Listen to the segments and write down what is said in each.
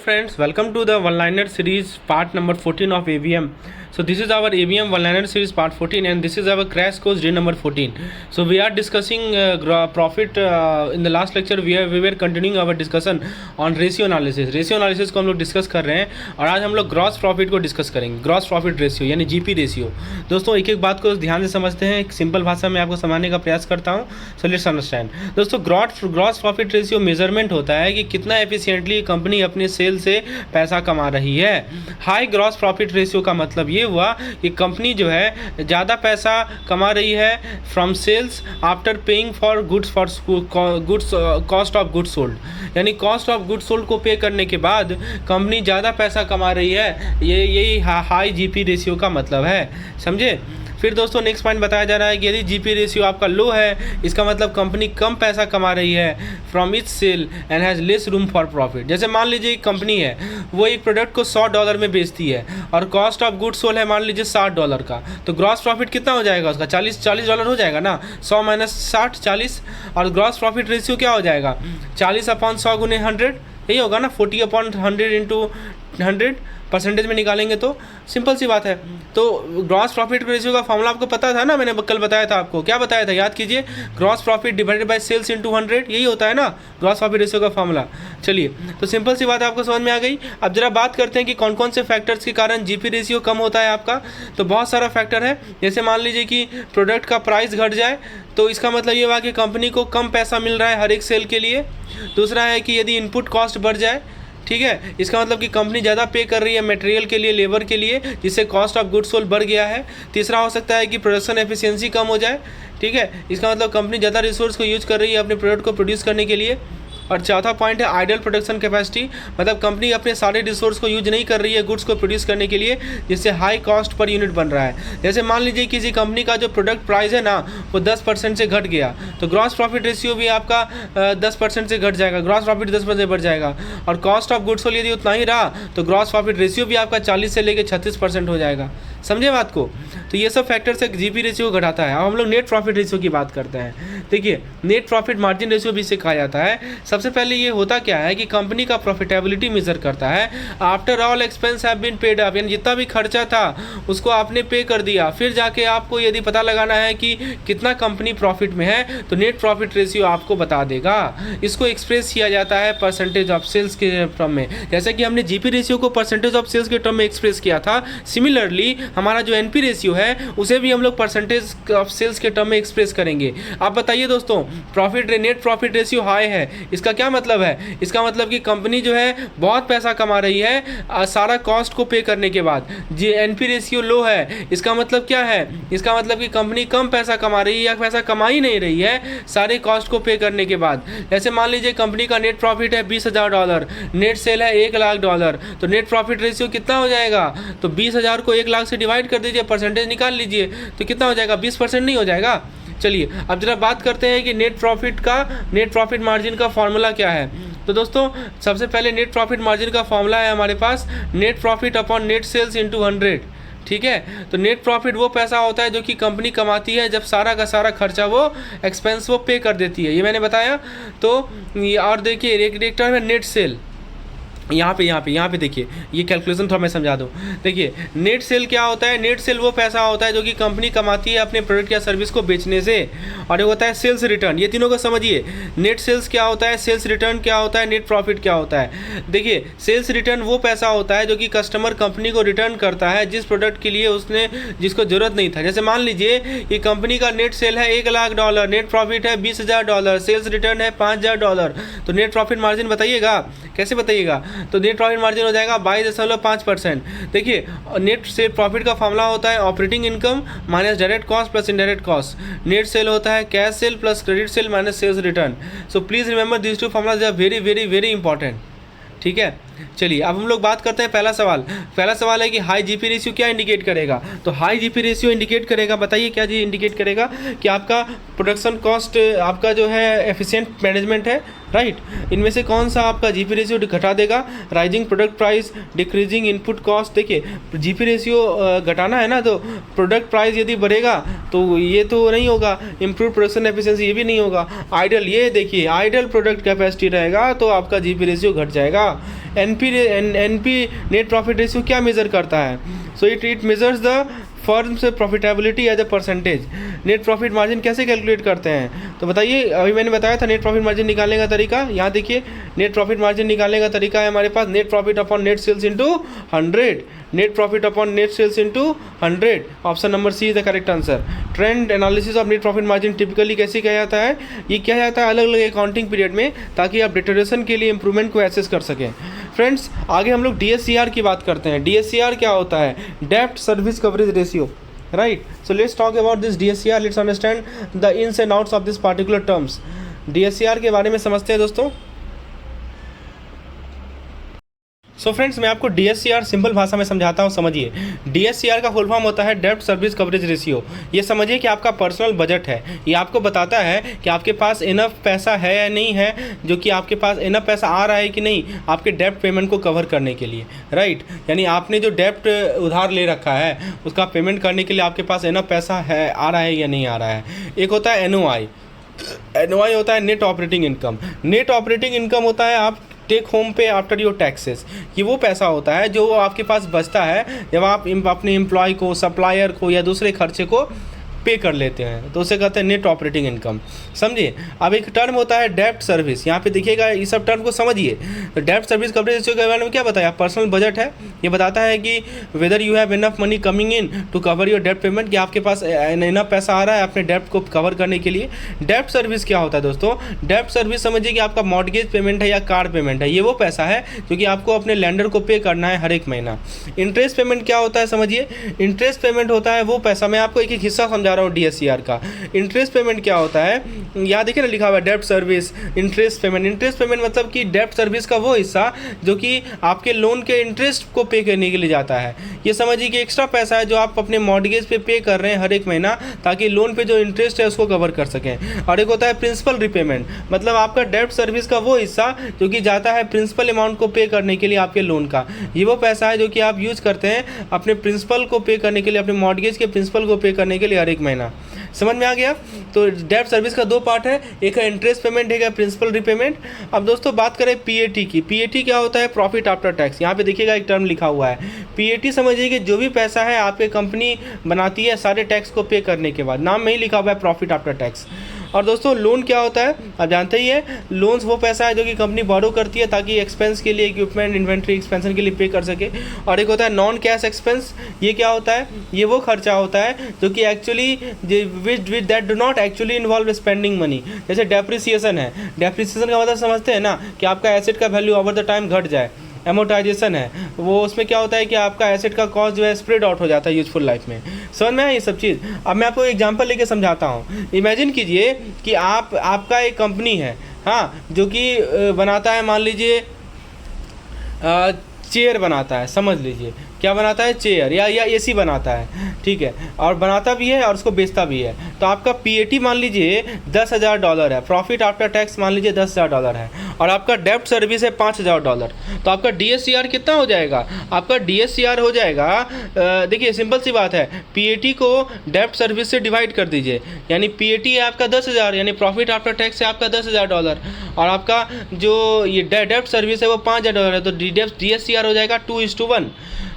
friends, welcome to the one-liner series part number 14 of AVM. So this is our AVM one-liner series part 14 and this is our crash course day number 14. So we are discussing profit in the last lecture we were continuing our discussion on ratio analysis. Ratio analysis को हम लोग discuss कर रहे हैं और आज हम लोग ग्रॉस प्रॉफिट को डिस्कस करेंगे. ग्रॉस प्रॉफिट रेशियो यानी जीपी रेशियो. दोस्तों एक एक बात को ध्यान से समझते हैं, एक सिंपल भाषा में आपको समझाने का प्रयास करता हूँ. So let's understand. दोस्तों ग्रॉस प्रॉफिट रेशियो मेजरमेंट होता है कि कितना एफिशिएंटली कंपनी अपने सेल से पैसा कमा रही है. हाई ग्रॉस प्रॉफिट रेशियो का मतलब ये हुआ कि कंपनी जो है ज़्यादा पैसा कमा रही है from sales after paying for goods cost of goods sold. यानी कॉस्ट ऑफ गुड्स सोल्ड को पे करने के बाद कंपनी ज़्यादा पैसा कमा रही है. यही हाई जीपी रेशियो का मतलब है. समझे. फिर दोस्तों नेक्स्ट पॉइंट बताया जा रहा है कि यदि जीपी रेशियो आपका लो है, इसका मतलब कंपनी कम पैसा कमा रही है from each sale and has less room for profit. जैसे मान लीजिए एक कंपनी है, वो एक प्रोडक्ट को $100 में बेचती है और कॉस्ट ऑफ गुड्स सोल्ड है मान लीजिए $60 का, तो ग्रॉस प्रॉफिट कितना हो जाएगा उसका? $40 हो जाएगा ना. 100 माइनस 60 40. और ग्रॉस प्रॉफिट रेशियो क्या हो जाएगा? 40/100 गुने 100 यही होगा ना. 40/100 इंटू 100 परसेंटेज में निकालेंगे तो सिंपल सी बात है. तो ग्रॉस प्रॉफिट रेशियो का फॉर्मूला आपको पता था ना, मैंने कल बताया था आपको. क्या बताया था याद कीजिए. Gross profit divided by sales into 100 यही होता है ना ग्रॉस प्रॉफिट रेशियो का फॉर्मूला. चलिए तो सिंपल सी बात आपको समझ में आ गई. अब जरा बात करते हैं कि कौन कौन से फैक्टर्स के कारण जीपी रेशियो कम होता है आपका. तो बहुत सारा फैक्टर है. जैसे मान लीजिए कि प्रोडक्ट का प्राइस घट जाए तो इसका मतलब ये हुआ कि कंपनी को कम पैसा मिल रहा है हर एक सेल के लिए. दूसरा है कि यदि इनपुट कॉस्ट बढ़ जाए, ठीक है, इसका मतलब कि कंपनी ज़्यादा पे कर रही है मटेरियल के लिए, लेबर के लिए, जिससे कॉस्ट ऑफ गुड्स सोल्ड बढ़ गया है. तीसरा हो सकता है कि प्रोडक्शन एफिशिएंसी कम हो जाए. ठीक है, इसका मतलब कंपनी ज़्यादा रिसोर्स को यूज कर रही है अपने प्रोडक्ट को प्रोड्यूस करने के लिए. और चौथा पॉइंट है आइडल प्रोडक्शन कैपेसिटी, मतलब कंपनी अपने सारे रिसोर्स को यूज नहीं कर रही है गुड्स को प्रोड्यूस करने के लिए, जिससे हाई कॉस्ट पर यूनिट बन रहा है. जैसे मान लीजिए किसी कंपनी का जो प्रोडक्ट प्राइस है ना वो 10% से घट गया, तो ग्रॉस प्रॉफिट रेशियो भी आपका 10% से घट जाएगा, ग्रॉस प्रॉफिट 10% बढ़ जाएगा. और कॉस्ट ऑफ गुड्स सोल्ड यदि उतना ही रहा तो ग्रॉस प्रॉफिट रेशियो भी आपका 40 से लेकर 36% हो जाएगा. समझे बात को. तो ये सब फैक्टर से जीपी रेशियो घटाता है. अब हम लोग नेट प्रॉफिट रेशियो की बात करते हैं. देखिए नेट प्रॉफिट मार्जिन रेशियो भी इसे कहा जाता है. सबसे पहले ये होता क्या है कि कंपनी का प्रॉफिटेबिलिटी मेजर करता है after all expense have been paid up, यानी जितना भी खर्चा था उसको आपने पे कर दिया. फिर जाके आपको यदि पता लगाना है कि कितना कंपनी प्रॉफिट में है तो नेट प्रॉफिट रेशियो आपको बता देगा. इसको एक्सप्रेस किया जाता है परसेंटेज ऑफ सेल्स के टर्म में. जैसे कि हमने जीपी रेशियो को परसेंटेज ऑफ सेल्स के टर्म में एक्सप्रेस किया था, सिमिलरली हमारा जो एनपी रेशियो है उसे भी हम लोग परसेंटेज ऑफ सेल्स के टर्म में एक्सप्रेस करेंगे. आप बताइए दोस्तों, नेट प्रॉफिट रेशियो हाई है, इसका क्या मतलब है? इसका मतलब कि कंपनी जो है बहुत पैसा कमा रही है सारा कॉस्ट को पे करने के बाद. जी एनपी रेशियो लो है, इसका मतलब क्या है? इसका मतलब कि कंपनी कम पैसा कमा रही है या पैसा कमा ही नहीं रही है सारे कॉस्ट को पे करने के बाद. जैसे मान लीजिए कंपनी का नेट प्रॉफिट है $20,000, नेट सेल है $1,00,000, तो नेट प्रॉफिट रेशियो कितना हो जाएगा? तो 20,000 को 1,00,000 से डिवाइड कर दीजिए, परसेंटेज निकाल लीजिए, तो कितना हो जाएगा? 20% नहीं हो जाएगा. चलिए अब जरा बात करते हैं कि नेट प्रॉफिट मार्जिन का फॉर्मूला क्या है. तो दोस्तों सबसे पहले नेट प्रॉफिट मार्जिन का फॉर्मूला है हमारे पास net profit upon net sales into 100. ठीक है, तो नेट प्रॉफिट वो पैसा होता है जो कि कंपनी कमाती है जब सारा का सारा खर्चा वो एक्सपेंस वो पे कर देती है, ये मैंने बताया. तो और देखिए एक टर्म है नेट सेल. यहाँ पे देखिए, ये कैलकुलेशन थोड़ा मैं समझा दूँ. देखिए नेट सेल क्या होता है? नेट सेल वो पैसा होता है जो कि कंपनी कमाती है अपने प्रोडक्ट या सर्विस को बेचने से. और ये होता है सेल्स रिटर्न. ये तीनों को समझिए. नेट सेल्स क्या होता है, सेल्स रिटर्न क्या होता है, नेट प्रॉफिट क्या होता है. देखिए सेल्स रिटर्न वो पैसा होता है जो कि कस्टमर कंपनी को रिटर्न करता है जिस प्रोडक्ट के लिए उसने जिसको ज़रूरत नहीं था. जैसे मान लीजिए ये कंपनी का नेट सेल है $1,00,000, नेट प्रॉफिट है $20,000, सेल्स रिटर्न है $5,000, तो नेट प्रॉफिट मार्जिन बताइएगा, कैसे बताइएगा? तो नेट प्रॉफिट मार्जिन हो जाएगा 22.5%. देखिए नेट से प्रॉफिट का फॉर्मूला होता है operating income minus direct cost plus indirect cost. Net sale होता है cash sale plus credit sale minus sales return. So please remember this two formulas are very very very important. ठीक है, चलिए अब हम लोग बात करते हैं. पहला सवाल है कि हाई जीपी रेशियो क्या इंडिकेट करेगा. तो हाई जीपी रेशियो इंडिकेट करेगा, बताइए क्या जी इंडिकेट करेगा? कि आपका प्रोडक्शन कॉस्ट आपका जो है एफिशिएंट मैनेजमेंट है, राइट। इनमें से कौन सा आपका जीपी रेशियो घटा देगा? Rising product price, decreasing input cost. देखिए जीपी रेशियो घटाना है ना, तो प्रोडक्ट प्राइस यदि बढ़ेगा तो ये तो नहीं होगा, इम्प्रूव प्रोडक्शन एफिशिएंसी ये भी नहीं होगा। आइडल, ये देखिए आइडल प्रोडक्ट कैपेसिटी रहेगा तो आपका जीपी रेशियो घट जाएगा। एनपी नेट प्रॉफिट रेशियो क्या मेजर करता है? So it measures the firm से profitability as a percentage. Net profit margin कैसे कैलकुलेट करते हैं? तो बताइए, अभी मैंने बताया था नेट प्रॉफिट मार्जिन निकालने का तरीका। यहाँ देखिए नेट प्रॉफिट मार्जिन निकालने का तरीका है हमारे पास net profit upon net sales into 100। Net profit upon net sales into 100। Option number C is the correct answer. Trend analysis of net profit margin typically कैसे किया जाता है? ये किया जाता है अलग अलग अकाउंटिंग पीरियड में, ताकि आप डिटोरेशन के लिए इंप्रूवमेंट को एसेस कर सकें। फ्रेंड्स आगे हम लोग DSCR की बात करते हैं। DSCR क्या होता है? डेब्ट service coverage ratio, right? So let's talk about this DSCR. Let's understand the ins and outs of this particular terms. DSCR के बारे में समझते हैं दोस्तों। सो फ्रेंड्स मैं आपको DSCR सिंपल भाषा में समझाता हूँ, समझिए। DSCR का फुल फॉर्म होता है डेब्ट सर्विस कवरेज रेशियो। ये समझिए कि आपका पर्सनल बजट है, ये आपको बताता है कि आपके पास इनफ पैसा है या नहीं है, जो कि आपके पास इनफ पैसा आ रहा है कि नहीं आपके डेब्ट पेमेंट को कवर करने के लिए, राइट। यानी आपने जो डेब्ट उधार ले रखा है उसका पेमेंट करने के लिए आपके पास इनफ पैसा है, आ रहा है या नहीं आ रहा है। एक होता है NOI होता है net operating income. Net operating income होता है आप टेक होम पे आफ्टर योर टैक्सेस। ये वो पैसा होता है जो आपके पास बचता है जब आप अपने एम्प्लॉय को, सप्लायर को या दूसरे खर्चे को पे कर लेते हैं, तो उसे कहते हैं नेट ऑपरेटिंग इनकम। समझिए। अब एक टर्म होता है डेब्ट सर्विस। यहाँ पे देखिएगा, इस सब टर्म को समझिए। तो डेब्ट सर्विस कवरेज रेशियो के बारे में क्या बताया? पर्सनल बजट है, ये बताता है कि whether you have enough money coming in to cover your डेब्ट पेमेंट, कि आपके पास इनफ पैसा आ रहा है अपने डेब्ट को कवर करने के लिए। डेब्ट सर्विस क्या होता है दोस्तों? डेब्ट सर्विस समझिए कि आपका मॉर्गेज पेमेंट है या कार पेमेंट है, ये वो पैसा है जो कि आपको अपने लैंडर को पे करना है हर एक महीना। इंटरेस्ट पेमेंट क्या होता है समझिए? इंटरेस्ट पेमेंट होता है वो पैसा, मैं आपको एक एक हिस्सा समझा रहा हूँ DSCR का। इंटरेस्ट पेमेंट क्या होता है? यहाँ देखिए ना लिखा हुआ है डेब्ट service interest payment. Interest payment मतलब कि डेब्ट सर्विस का वो हिस्सा जो कि आपके लोन के इंटरेस्ट को पे करने के लिए जाता है। ये समझिए कि एक्स्ट्रा पैसा है जो आप अपने मॉर्गेज पे कर रहे हैं हर एक महीना, ताकि लोन पे जो इंटरेस्ट है उसको कवर कर सकें। और एक होता है प्रिंसिपल रिपेमेंट, मतलब आपका डेब्ट सर्विस का वो हिस्सा जो कि जाता है प्रिंसिपल अमाउंट को पे करने के लिए आपके लोन का। ये वो पैसा है जो कि आप यूज करते हैं अपने प्रिंसिपल को पे करने के लिए, अपने मॉर्गेज के प्रिंसिपल को पे करने के लिए हर एक महीना। समझ में आ गया? तो डेब्ट सर्विस का दो पार्ट है, एक है इंटरेस्ट पेमेंट, एक है प्रिंसिपल रिपेमेंट। अब दोस्तों बात करें PAT की। PAT क्या होता है? Profit after tax. यहाँ पे देखिएगा एक टर्म लिखा हुआ है PAT। समझिए कि जो भी पैसा है आपकी कंपनी बनाती है सारे टैक्स को पे करने के बाद, नाम में ही लिखा हुआ है प्रॉफिट आफ्टर टैक्स। और दोस्तों लोन क्या होता है? आप जानते ही हैं, लोन्स वो पैसा है जो कि कंपनी बोरो करती है ताकि एक्सपेंस के लिए, इक्विपमेंट इन्वेंट्री एक्सपेंशन के लिए पे कर सके। और एक होता है नॉन कैश एक्सपेंस। ये क्या होता है? ये वो खर्चा होता है जो कि actually with that do not actually involve spending money. जैसे डेप्रिसिएशन है। डेप्रिसिएशन का मतलब समझते हैं ना कि आपका एसेट का वैल्यू ओवर द टाइम घट जाए। एमोटाइजेशन है, वो उसमें क्या होता है कि आपका एसेट का कॉस्ट जो है स्प्रेड आउट हो जाता है यूजफुल लाइफ में। समझ में आया ये सब चीज़? अब मैं आपको एग्जांपल लेके समझाता हूँ। इमेजिन कीजिए कि आपका एक कंपनी है, हाँ, जो कि बनाता है, मान लीजिए चेयर बनाता है, समझ लीजिए क्या बनाता है? चेयर या AC बनाता है, ठीक है, और बनाता भी है और उसको बेचता भी है। तो आपका PAT मान लीजिए $10,000 है, प्रॉफिट आफ्टर टैक्स मान लीजिए $10,000 है, और आपका डेब्ट सर्विस है $5,000। तो आपका DSCR कितना हो जाएगा? आपका DSCR हो जाएगा, देखिए सिंपल सी बात है, PAT को डेब्ट सर्विस से डिवाइड कर दीजिए, यानी PAT है आपका 10,000, यानी प्रॉफिट आफ्टर टैक्स है आपका $10,000, और आपका जो ये डेब्ट सर्विस है वो $5,000 है। तो DSCR हो जाएगा 2:1।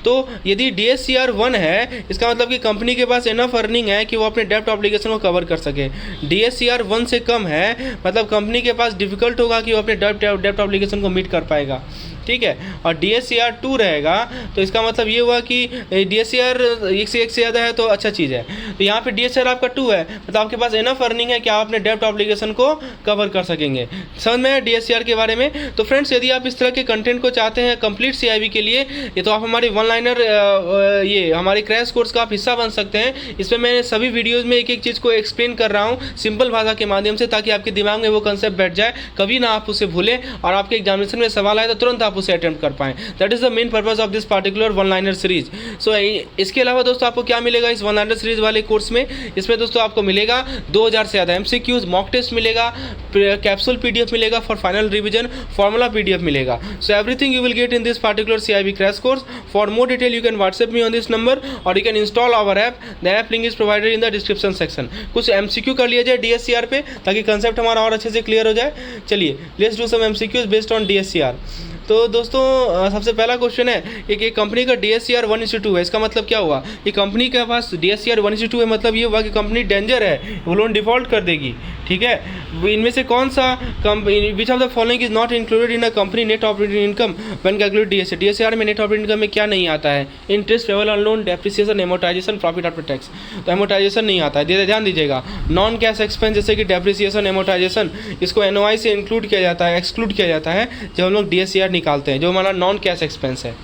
तो यदि DSCR 1 है, इसका मतलब कि कंपनी के पास इनफ अर्निंग है कि वो अपने डेब्ट ऑब्लिगेशन को कवर कर सके। DSCR 1 से कम है, मतलब कंपनी के पास डिफिकल्ट होगा कि वो अपने डेब्ट ऑब्लिगेशन को मीट कर पाएगा, ठीक है। और DSCR 2 रहेगा, तो इसका मतलब ये हुआ कि DSCR 1 से ज़्यादा है तो अच्छा चीज़ है। तो यहाँ पे DSCR आपका 2 है, मतलब आपके पास इनफ अर्निंग है कि आप अपने डेब्ट ऑब्लिगेशन को कवर कर सकेंगे। समझ में DSCR के बारे में? तो फ्रेंड्स यदि आप इस तरह के कंटेंट को चाहते हैं कंप्लीट CIB के लिए, ये तो आप हमारी वन लाइनर ये हमारे क्रैश कोर्स का आप हिस्सा बन सकते हैं। इसमें मैं सभी वीडियोज़ में एक एक चीज़ को एक्सप्लेन कर रहा हूँ सिंपल भाषा के माध्यम से, ताकि आपके दिमाग में वो कंसेप्ट बैठ जाए, कभी ना आप उसे भूलें, और आपके एग्जामिनेशन में सवाल आए तो तुरंत आप आप उसे अटेम्प्ट कर पाएँ। That is the main purpose of this particular one liner series. So इसके अलावा दोस्तों आपको क्या मिलेगा इस वन लाइनर सीरीज वाले कोर्स में? इसमें दोस्तों आपको मिलेगा 2000 से ज़्यादा MCQs, मॉक टेस्ट मिलेगा, कैप्सूल PDF मिलेगा for final revision, formula PDF मिलेगा। So everything you will get in this particular CIB crash course. For more detail you can WhatsApp me on this number और you can install our app. The app link is provided in the description section. कुछ MCQ कर लिया जाए DSCR पे ताकि concept हमारा और अच्छे से क्लियर हो जाए। चलिए let's do some MCQs based on DSCR। तो दोस्तों सबसे पहला क्वेश्चन है कि कंपनी का DSCR 1:2 है, इसका मतलब क्या हुआ? कि कंपनी के पास DSCR 1:2 है, मतलब ये हुआ कि कंपनी डेंजर है, वो लोन डिफॉल्ट कर देगी। ठीक है, इनमें से कौन सा which of the following is not included in a company net operating income when calculate DSCR? DSCR में नेट ऑपरेटिंग इनकम में क्या नहीं आता है? Interest payable on loan, depreciation, amortization, profit after tax. तो एमोटाइजेशन नहीं आता है, ध्यान दीजिएगा। नॉन कैश एक्सपेंस जैसे कि डेप्रिसिएशन, एमोटाइजेशन, इसको NOI से इंक्लूड किया जाता है, एक्सक्लूड किया जाता है जब हम लोग DSCR निकालते हैं, जो हमारा नॉन कैश एक्सपेंस है।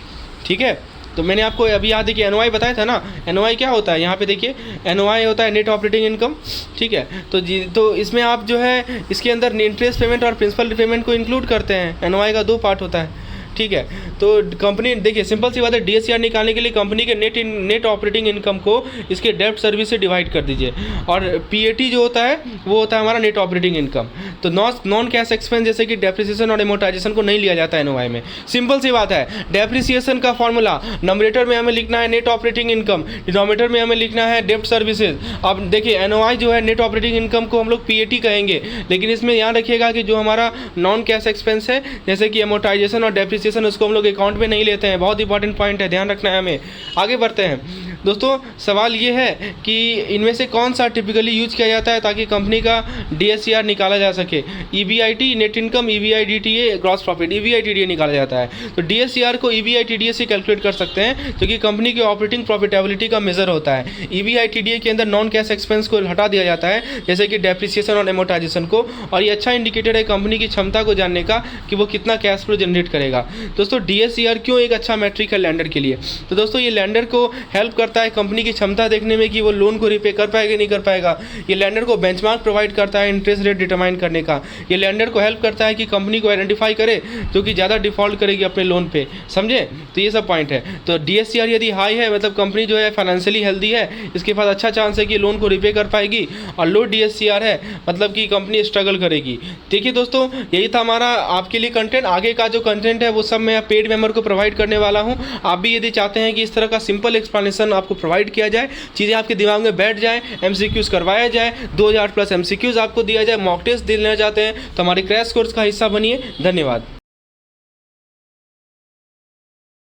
ठीक है, तो मैंने आपको अभी याद है कि NOI बताया था ना। NOI क्या होता है? यहाँ पे देखिए NOI होता है नेट ऑपरेटिंग इनकम। ठीक है, तो इसमें आप जो है इसके अंदर इंटरेस्ट पेमेंट और प्रिंसिपल पेमेंट को इंक्लूड करते हैं। NOI का 2 पार्ट होता है। ठीक है, तो कंपनी देखिए सिंपल सी बात है, DSCR निकालने के लिए कंपनी के नेट ऑपरेटिंग इनकम को इसके डेब्ट सर्विस से डिवाइड कर दीजिए, और PAT जो होता है वो होता है हमारा नेट ऑपरेटिंग इनकम। तो नॉन कैश एक्सपेंस जैसे कि डेप्रिसिएशन और एमोटाइजेशन को नहीं लिया जाता है NOI में। सिंपल सी बात है, डेप्रिसिएशन का फॉर्मूला नंबरेटर में हमें लिखना है नेट ऑपरेटिंग इनकम, डिनोमिनेटर में हमें लिखना है डेब्ट सर्विसेज। अब देखिए NOI जो है नेट ऑपरेटिंग इनकम को हम लोग PAT कहेंगे, लेकिन इसमें ध्यान रखिएगा कि जो हमारा नॉन कैश एक्सपेंस है जैसे कि एमोटाइजेशन और डेप्रिसिएशन, उसको हम लोग अकाउंट में नहीं लेते हैं। बहुत इंपॉर्टेंट पॉइंट है, ध्यान रखना है हमें। आगे बढ़ते हैं दोस्तों। सवाल ये है कि इनमें से कौन सा टिपिकली यूज किया जाता है ताकि कंपनी का DSCR निकाला जा सके? EBIT net income, EBIDTA gross profit, EBIDTA निकाला जाता है। तो DSCR को EBIDTA से कैलकुलेट कर सकते हैं क्योंकि कंपनी की ऑपरेटिंग प्रॉफिटेबिलिटी का मेजर होता है। EBIDTA के अंदर नॉन कैश एक्सपेंस को हटा दिया जाता है जैसे कि डेप्रिसिएशन और एमोटाइजेशन को, और ये अच्छा इंडिकेटर है कंपनी की क्षमता को जानने का कि वो कितना कैश फ्लो जनरेट करेगा। दोस्तों DSCR क्यों एक अच्छा मैट्रिक है लैंडर के लिए? तो दोस्तों ये लैंडर को हेल्प करता है कंपनी की क्षमता देखने में कि वो लोन को रिपे कर पाएगा नहीं कर पाएगा। ये लैंडर को बेंचमार्क प्रोवाइड करता है इंटरेस्ट रेट डिटरमाइन करने का। ये लैंडर को हेल्प करता है कि कंपनी को आइडेंटिफाई करे जो कि ज़्यादा डिफॉल्ट करेगी अपने लोन पे, समझे? तो ये सब पॉइंट है। तो DSCR यदि हाई है मतलब कंपनी जो है फाइनेंशियली हेल्दी है, इसके पास अच्छा चांस है कि लोन को रिपे कर पाएगी, और लो DSCR है मतलब कि कंपनी स्ट्रगल करेगी। देखिए दोस्तों यही था हमारा आपके लिए कंटेंट। आगे का जो कंटेंट है वो सब मैं पेड मेंबर को प्रोवाइड करने वाला हूँ। आप भी यदि चाहते हैं कि इस तरह का सिंपल एक्सप्लेनेशन आपको प्रोवाइड किया जाए, चीज़ें आपके दिमाग में बैठ जाए, MCQs करवाया जाए, 2000+ MCQs आपको दिया जाए, मॉक टेस्ट देना चाहते हैं तो हमारे क्रैश कोर्स का हिस्सा बनिए। धन्यवाद।